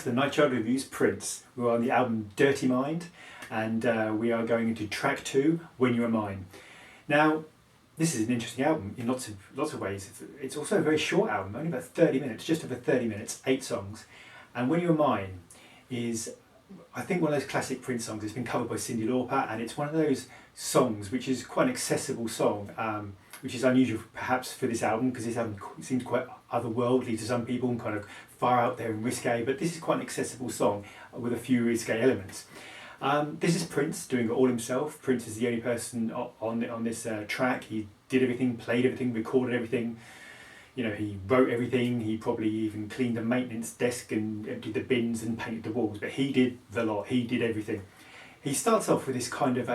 to the NightChild Reviews Prince. We're on the album Dirty Mind, and we are going into track 2, When You Were Mine. Now, this is an interesting album in lots of ways. It's also a very short album, only about 30 minutes, just over 30 minutes, 8 songs. And When You Were Mine is, I think, one of those classic Prince songs. It's been covered by Cyndi Lauper, and it's one of those songs which is quite an accessible song, which is unusual perhaps for this album, because this album seems quite otherworldly to some people and kind of far out there and risque, but this is quite an accessible song with a few risque elements. This is Prince doing it all himself. Prince is the only person on this track. He did everything, played everything, recorded everything. You know, he wrote everything. He probably even cleaned the maintenance desk and emptied the bins and painted the walls, but he did the lot. He did everything. He starts off with this kind of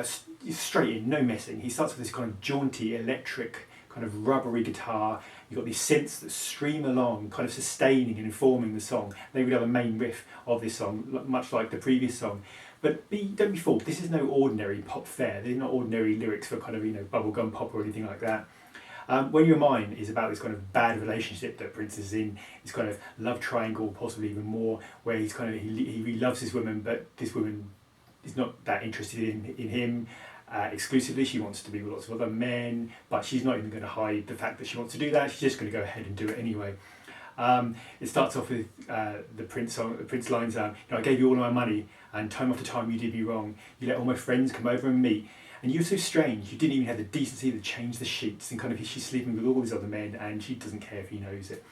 straight in, no messing. He starts with this kind of jaunty, electric, kind of rubbery guitar. You've got these synths that stream along, kind of sustaining and informing the song. They really are the main riff of this song, much like the previous song. But don't be fooled, this is no ordinary pop fare. They're not ordinary lyrics for kind of, bubblegum pop or anything like that. When You're Mine is about this kind of bad relationship that Prince is in. It's kind of love triangle, possibly even more, where he's kind of, he really loves this woman, but this woman is not that interested in him exclusively. She wants to be with lots of other men, but she's not even going to hide the fact that she wants to do that. She's just going to go ahead and do it anyway. It starts off with the Prince song. The Prince lines, I gave you all of my money, and time after time you did me wrong. You let all my friends come over and meet, and you were so strange. You didn't even have the decency to change the sheets, and kind of she's sleeping with all these other men, and she doesn't care if he knows it.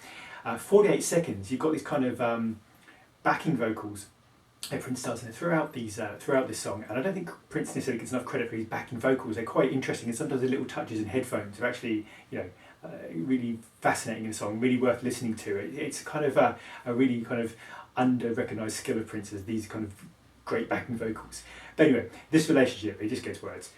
48 seconds. You've got these kind of backing vocals. Prince starts throughout this song, and I don't think Prince necessarily gets enough credit for his backing vocals. They're quite interesting, and sometimes the little touches in headphones are actually, really fascinating in the song, really worth listening to. It's kind of a really kind of under-recognised skill of Prince's, these kind of great backing vocals. But anyway, this relationship, it just gets words.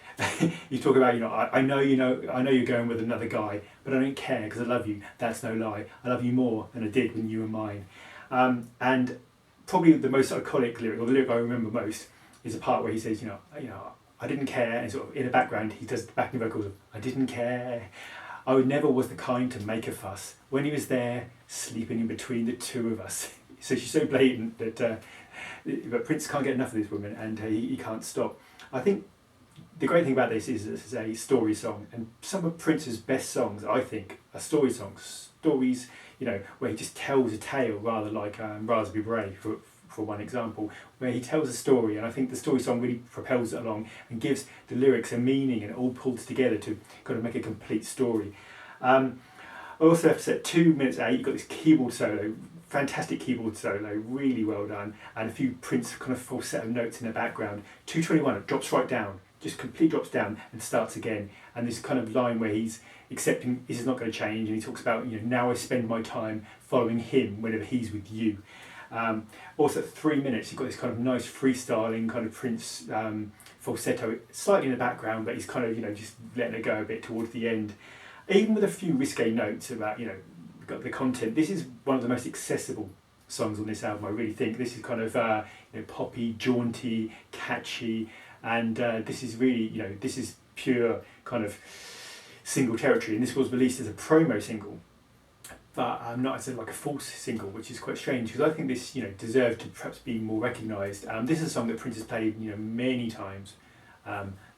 You talk about, I know you're going with another guy, but I don't care because I love you. That's no lie. I love you more than I did when you were mine. And probably the most iconic lyric, or the lyric I remember most, is a part where he says, I didn't care, and sort of in the background he does the backing vocals of, I didn't care. I never was the kind to make a fuss. When he was there, sleeping in between the two of us. So she's so blatant that, but Prince can't get enough of this woman, and he can't stop. I think the great thing about this is it's a story song, and some of Prince's best songs, I think, are story songs. Stories, where he just tells a tale, rather like Raspberry Beret, for one example, where he tells a story, and I think the story song really propels it along and gives the lyrics a meaning, and it all pulls together to kind of make a complete story. I also have to say, 2 minutes 8, you've got this keyboard solo, fantastic keyboard solo, really well done, and a few Prince kind of falsetto notes in the background. 2:21, it drops right down, just complete drops down and starts again, and this kind of line where he's accepting this is not going to change, and he talks about, now I spend my time following him whenever he's with you. Also at 3 minutes, you've got this kind of nice freestyling kind of Prince falsetto, slightly in the background, but he's kind of, just letting it go a bit towards the end. Even with a few risque notes about, got the content, this is one of the most accessible songs on this album, I really think. This is kind of, poppy, jaunty, catchy, and this is really, this is pure kind of single territory, and this was released as a promo single, but not as like a false single, which is quite strange, because I think this, deserved to perhaps be more recognised. This is a song that Prince has played, many times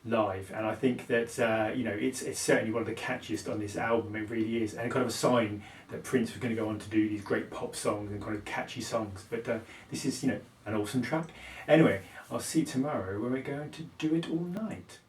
live, and I think that it's certainly one of the catchiest on this album. It really is, and kind of a sign that Prince was going to go on to do these great pop songs and kind of catchy songs. But this is an awesome track. Anyway, I'll see you tomorrow when we're going to do it all night.